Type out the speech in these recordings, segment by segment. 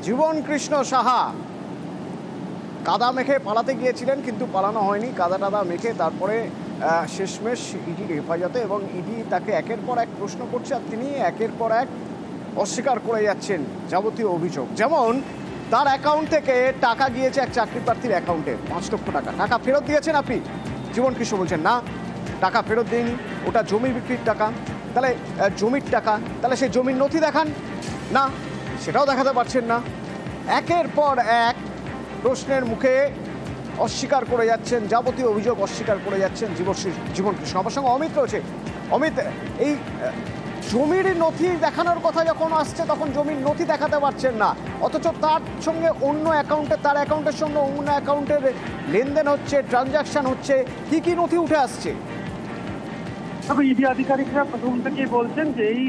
জীবন কৃষ্ণ সাহা কাদা মেখে পালাতে গিয়েছিলেন, কিন্তু পালানো হয়নি। কাদা টাদা মেখে তারপরে শেষমেশ ইডির হেফাজতে, এবং ইডি তাকে একের পর এক প্রশ্ন করছে আর তিনি একের পর এক অস্বীকার করে যাচ্ছেন যাবতীয় অভিযোগ। যেমন তার অ্যাকাউন্ট থেকে টাকা গিয়েছে এক চাকরি প্রার্থীর অ্যাকাউন্টে 5 লক্ষ টাকা। টাকা ফেরত দিয়েছেন আপনি? জীবন কৃষ্ণ বলছেন না, টাকা ফেরত দেয়নি, ওটা জমি বিক্রির টাকা। তাহলে জমির টাকা, তাহলে সেই জমির নথি দেখান না, সেটাও দেখাতে পারছেন না। একের পর এক প্রশ্নের মুখে অস্বীকার করে যাচ্ছেন, যাবতীয় অভিযোগ অস্বীকার করে যাচ্ছেন জীবন কৃষ্ণ। আমার সঙ্গে অমিত রয়েছে। অমিত, এই জমির নথি দেখানোর কথা যখন আসছে তখন জমির নথি দেখাতে পারছেন না, অথচ তার সঙ্গে অন্য অ্যাকাউন্টে, তার অ্যাকাউন্টের সঙ্গে অন্য অ্যাকাউন্টের লেনদেন হচ্ছে, ট্রানজাকশন হচ্ছে, কি কি নথি উঠে আসছে? তবে ইডি আধিকারিকরা প্রথম থেকেই বলছেন যে এই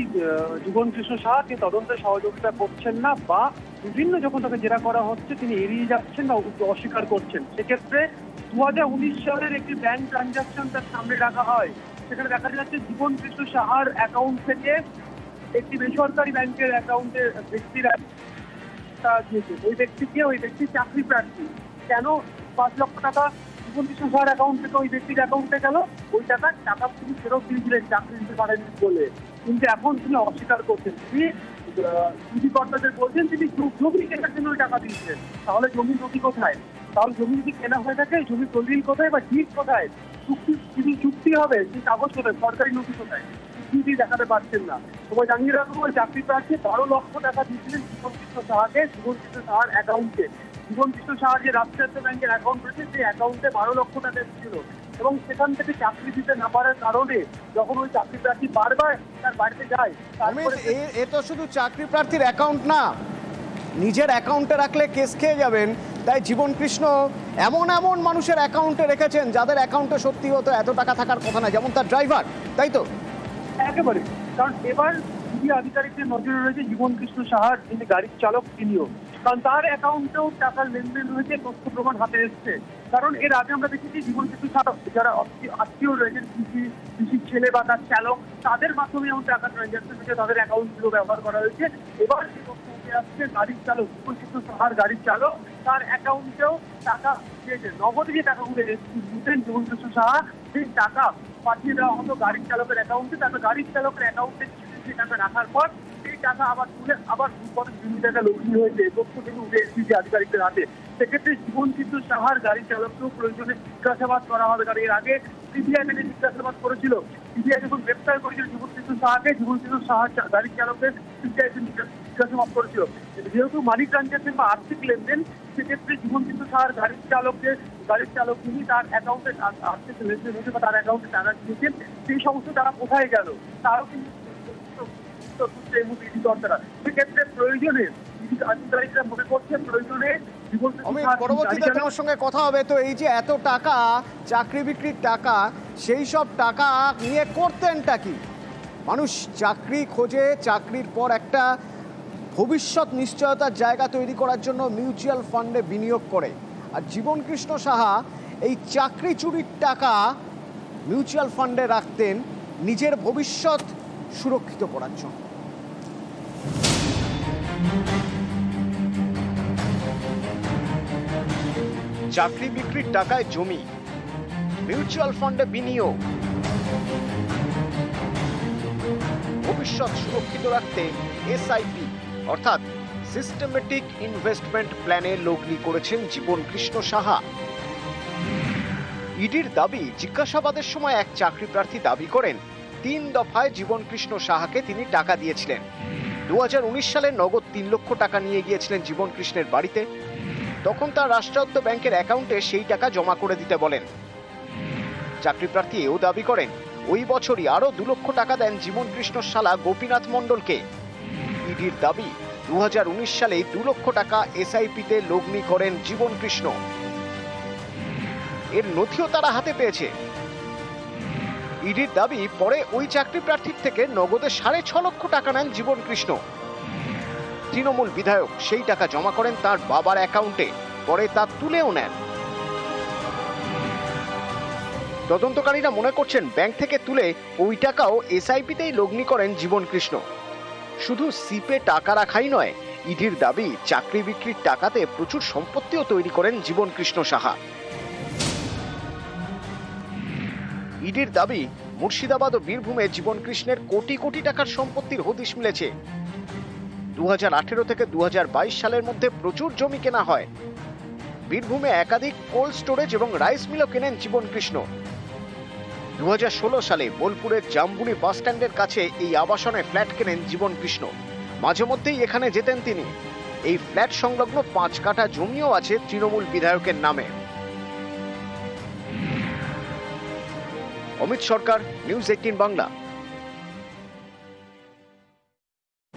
জীবন কৃষ্ণ সাহাকে তদন্তে সহযোগিতা করছেন না, বা বিভিন্ন যখন তাকে জেরা করা হচ্ছে তিনি এড়িয়ে যাচ্ছেন বা অস্বীকার করছেন। সেক্ষেত্রে 2019 সালের একটি ব্যাংক ট্রানজাকশন তার সামনে রাখা হয়। সেখানে দেখা যাচ্ছে জীবন কৃষ্ণ সাহার অ্যাকাউন্ট থেকে একটি বেসরকারি ব্যাংকের অ্যাকাউন্টে ব্যক্তিরা দিয়েছে। ওই ব্যক্তি চাকরি প্রার্থী। কেন 5 লক্ষ টাকা জীবন কৃষ্ণ সাহার অ্যাকাউন্ট থেকে ওই ব্যক্তির অ্যাকাউন্টে গেল? ওই টাকা তিনি ফেরত দিয়েছিলেন চাকরি দিতে পারেননি বলে, কিন্তু এখন তিনি অস্বীকার করছেন। তিনি ইডি কর্তাদের বলছেন তিনি জমি কেনার জন্য ওই টাকা দিয়েছিলেন। তাহলে জমির নথি কোথায়? তাহলে জমি যদি কেনা হয়ে থাকে জমির দলিল কোথায় বা ডিড কোথায়? চুক্তি হবে সেই কাগজ কোথায়? সরকারি নথি কোথায়? কিছুই দেখাতে পারছেন না। তোমায় জানিয়ে রাখবো, ওই চাকরি প্রার্থী 12 লক্ষ টাকা দিয়েছিলেন জীবন কৃষ্ণ সাহাকে, জীবন কৃষ্ণ সাহার অ্যাকাউন্টে। জীবন কৃষ্ণ সাহার যে রাষ্ট্রায়ত্ত ব্যাংকের অ্যাকাউন্ট রয়েছে সেই অ্যাকাউন্টে 12 লক্ষ টাকা ছিল, এবং সেখান থেকে চাকরি দিতে না পারার কারণে যখন ওই চাকরি প্রার্থী বারবার তার বাড়িতে যায়, তারপরে এ তো শুধু চাকরি প্রার্থীর অ্যাকাউন্ট না, নিজের অ্যাকাউন্টে রাখলে কেস খেয়ে যাবেন। তাই জীবন কৃষ্ণ এমন এমন মানুষের অ্যাকাউন্টে রেখেছেন যাদের অ্যাকাউন্টে সত্যি হতো এত টাকা থাকার কথা না, যেমন তার ড্রাইভার, তাই তো? একেবারে, কারণ এবার ইডি আধিকারিকদের নজরে রয়েছে জীবন কৃষ্ণ সাহার যিনি গাড়ির চালক তিনিও, কারণ তার অ্যাকাউন্টেও টাকার লেনদেন হয়েছে, তথ্য প্রমাণ হাতে এসছে। কারণ এর আগে আমরা দেখেছি জীবন কৃষ্ণ সাহা যারা আত্মীয় রয়েছেন, কৃষির ছেলে বা তার চালক, তাদের মাধ্যমে যেমন টাকা ট্রানজাকশন হয়েছে, তাদের অ্যাকাউন্টগুলো ব্যবহার করা হয়েছে। এবার যে তথ্য উঠে আসছে গাড়ির চালক, জীবন কৃষ্ণ সাহার গাড়ির চালক, তার অ্যাকাউন্টেও টাকা দিয়েছে। নগদে যে টাকাগুলো দিতেন জীবন কৃষ্ণ সাহা, সেই টাকা পাঠিয়ে দেওয়া হতো গাড়ির চালকের অ্যাকাউন্টে। তারপর গাড়ির চালকের অ্যাকাউন্টে সেই টাকা রাখার পর সেই টাকা আবার তুলে আবার বিভিন্ন টাকা লগ্নি হয়েছে, তথ্য কিন্তু উঠে এসেছে আধিকারিকদের হাতে। সেক্ষেত্রে জীবন কৃষ্ণ সাহার গাড়ির চালককেও প্রয়োজনে জিজ্ঞাসাবাদ করা হবে, কারণ এর আগে সিবিআই থেকে জিজ্ঞাসাবাদ করেছিল। সিবিআই যখন গ্রেপ্তার করেছিল জীবন কৃষ্ণ সাহাকে, জীবন কৃষ্ণ সাহার গাড়ির চালকের সিবিআই জিজ্ঞাসাবাদ করেছিল। যেহেতু মানি ট্রানজাকশন বা আর্থিক লেনদেন, সেক্ষেত্রে জীবন কৃষ্ণ সাহার গাড়ির চালক যিনি তার অ্যাকাউন্টে আর্থিক লেনদেন হয়েছে বা তার অ্যাকাউন্টে টাকা দিয়েছেন, সেই সমস্ত টাকা কোথায় গেল তারও কিন্তু সেক্ষেত্রে প্রয়োজনে আধিকারিকরা মনে করছেন প্রয়োজনে পরবর্তীতে তোমার সঙ্গে কথা হবে। তো এই যে এত টাকা চাকরি বিক্রির টাকা, সেই সব টাকা নিয়ে করতেনটা কি? মানুষ চাকরি খোঁজে, চাকরির পর একটা ভবিষ্যৎ নিশ্চয়তার জায়গা তৈরি করার জন্য মিউচুয়াল ফান্ডে বিনিয়োগ করে। আর জীবন কৃষ্ণ সাহা এই চাকরি চুরির টাকা মিউচুয়াল ফান্ডে রাখতেন নিজের ভবিষ্যৎ সুরক্ষিত করার জন্য। চাকরি বিক্রির টাকায় জমি, মিউচুয়াল ফান্ডে বিনিয়োগ, ভবিষ্যৎ সুরক্ষিত রাখতে এসআইপি অর্থাৎ সিস্টেমেটিক ইনভেস্টমেন্ট প্ল্যানে লগ্নি করেছেন জীবন কৃষ্ণ সাহা। ইডির দাবি, জিজ্ঞাসাবাদের সময় এক চাকরি প্রার্থী দাবি করেন 3 দফায় জীবন কৃষ্ণ সাহাকে তিনি টাকা দিয়েছিলেন। 2019 সালে নগদ 3 লক্ষ টাকা নিয়ে গিয়েছিলেন জীবন কৃষ্ণের বাড়িতে। তখন তার রাষ্ট্রায়ত্ত ব্যাংকের অ্যাকাউন্টে সেই টাকা জমা করে দিতে বলেন। চাকরি প্রার্থী এও দাবি করেন ওই বছরই আরো 2 লক্ষ টাকা দেন জীবন কৃষ্ণ শালা গোপীনাথ মণ্ডলকে। ইডির দাবি 2019 সালে 2 লক্ষ টাকা এসআইপিতে লগ্নি করেন জীবন কৃষ্ণ। এর নথিও তারা হাতে পেয়েছে। ইডির দাবি পরে ওই চাকরি প্রার্থীর থেকে নগদে 6.5 লক্ষ টাকা নেন জীবন কৃষ্ণ। তৃণমূল বিধায়ক সেই টাকা জমা করেন তার বাবার অ্যাকাউন্টে, পরে তা তুলেও নেন। তদন্তকারীরা মনে করছেন ব্যাংক থেকে তুলে ওই টাকাও এসআইপিতেই লগ্নি করেন জীবন কৃষ্ণ। শুধু সিপে টাকা রাখাই নয়, ইডির দাবি চাকরি বিক্রির টাকাতে প্রচুর সম্পত্তিও তৈরি করেন জীবনকৃষ্ণ সাহা। ইডির দাবি মুর্শিদাবাদ ও বীরভূমে জীবনকৃষ্ণের কোটি কোটি টাকার সম্পত্তির হদিশ মিলেছে। 2018 থেকে 2022 সালের মধ্যে প্রচুর জমি কেনা হয়। বীরভূমে একাধিক কোল্ড স্টোরেজ এবং রাইস মিলও কেনেন জীবনকৃষ্ণ। 2016 সালে বোলপুরের জাম্বুনি বাস স্ট্যান্ডের কাছে এই আবাসনে ফ্ল্যাট কেনেন জীবনকৃষ্ণ। মাঝে মধ্যেই এখানে যেতেন তিনি। এই ফ্ল্যাট সংলগ্ন 5 কাঠা জমিও আছে তৃণমূল বিধায়কের নামে। অমিত সরকার, নিউজ 18 বাংলা।